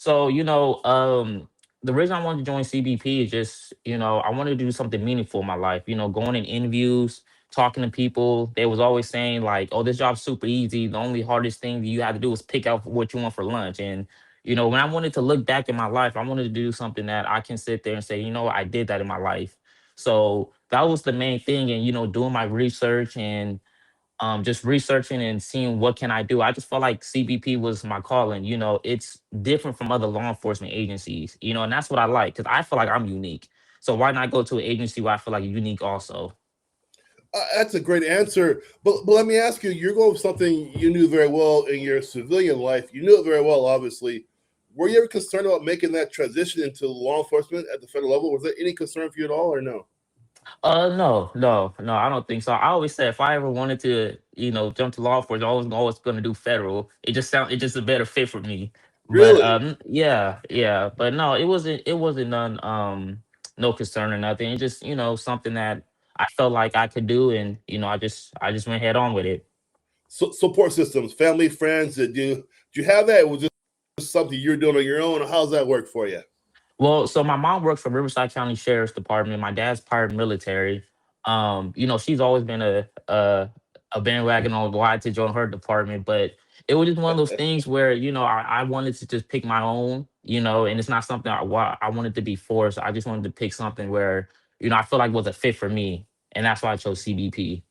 So, the reason I wanted to join CBP is just, I wanted to do something meaningful in my life. Going in interviews, talking to people. They was always saying like, "Oh, this job's super easy. The only hardest thing you have to do is pick out what you want for lunch." And when I wanted to look back in my life, I wanted to do something that I can sit there and say, I did that in my life. So that was the main thing. And doing my research and just researching and seeing what can I do. I just felt like CBP was my calling. It's different from other law enforcement agencies. And that's what I like because I feel like I'm unique. So why not go to an agency where I feel like unique also? That's a great answer. But let me ask you, you're going with something you knew very well in your civilian life. You knew it very well, obviously. Were you ever concerned about making that transition into law enforcement at the federal level? Was there any concern for you at all, or no? No, no, no, I don't think so. I always said if I ever wanted to, jump to law enforcement, I was always gonna do federal. It just a better fit for me. But Really? yeah, yeah. But no, it wasn't none no concern or nothing. It's just, something that I felt like I could do and I just went head on with it. Support systems, family, friends. Do you have that? Was this something you're doing on your own? Or how's that work for you? Well, so my mom works for Riverside County Sheriff's Department. My dad's part military. She's always been a bandwagon on why to join her department, but it was just one of those things where I wanted to just pick my own, and it's not something I wanted to be forced. I just wanted to pick something where I feel like was a fit for me, and that's why I chose CBP.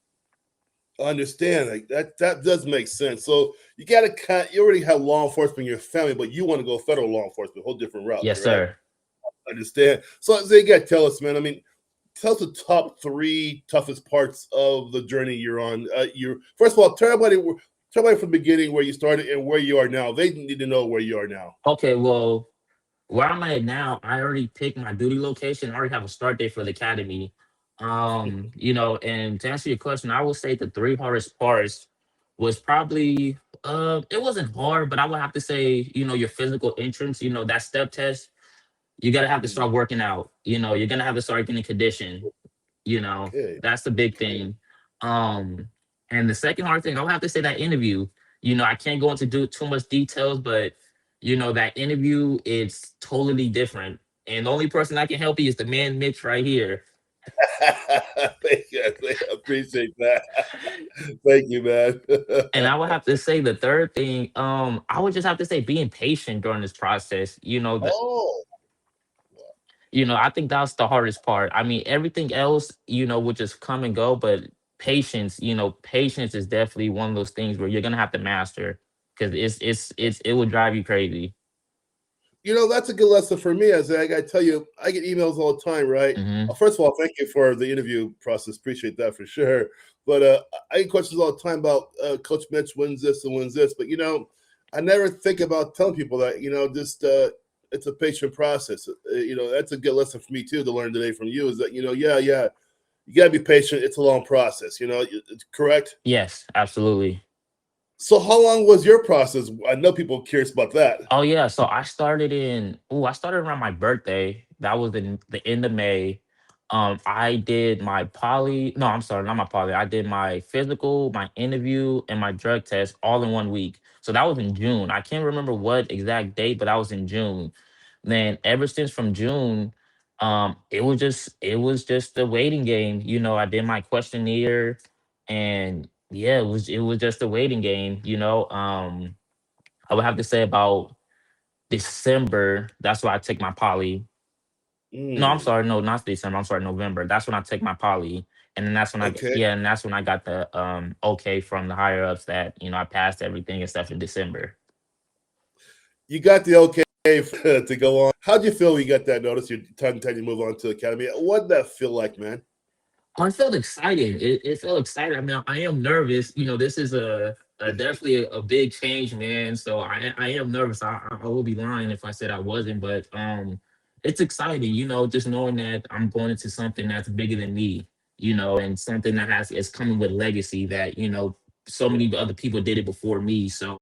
I understand like that does make sense. So you got to cut. You already have law enforcement in your family, but you want to go federal law enforcement, whole different route, Yes, correct? sir. Understand. So you got to tell us, man. I mean, tell us the top three toughest parts of the journey you're on. You first of all, tell everybody from the beginning where you started and where you are now. They need to know where you are now. Okay, well, where I'm at now, I already picked my duty location. I already have a start date for the academy. And to answer your question, I would say the three hardest parts was probably it wasn't hard, but I would have to say, your physical entrance, that step test, you gotta have to start working out. You're gonna have to start getting condition, Okay. that's the big thing. Um, and the second hard thing, I'll have to say that interview. I can't go into too much details, but that interview is totally different. And the only person that can help you is the man Mitch right here. Thank you. I appreciate that. Thank you, man. And I would have to say the third thing, I would just have to say being patient during this process. Oh, I think that's the hardest part. I mean, everything else, would just come and go, but patience is definitely one of those things where you're gonna have to master because it would drive you crazy. that's a good lesson for me. As I got to tell you, I get emails all the time, right? Hmm. First of all, thank you for the interview process. Appreciate that for sure. But I get questions all the time about Coach Mitch wins this and wins this. But I never think about telling people that. Just it's a patient process. That's a good lesson for me too to learn today from you. Is that yeah, yeah, you gotta be patient. It's a long process. It's correct. Yes, absolutely. So how long was your process? I know people are curious about that. Oh yeah, so I started around my birthday. That was in the end of May. I did my poly. No, I'm sorry, not my poly. I did my physical, my interview, and my drug test all in 1 week. So that was in June. I can't remember what exact date, but that was in June. Then ever since from June, it was just a waiting game. I did my questionnaire, and yeah, it was just a waiting game. I would have to say about December, that's why I take my poly. No, I'm Mm, sorry, no, not December. I'm sorry, November. That's when I take my poly. And then okay. yeah, and that's when I got the okay from the higher ups that, I passed everything except for December. You got the okay to go on. How'd you feel when you got that notice? You're time to move on to academy. What did that feel like, man? I felt excited. It felt excited. I mean, I am nervous. This is a definitely a big change, man. So I am nervous. I will be lying if I said I wasn't, but it's exciting. Just knowing that I'm going into something that's bigger than me. And something that is coming with legacy that so many other people did it before me. So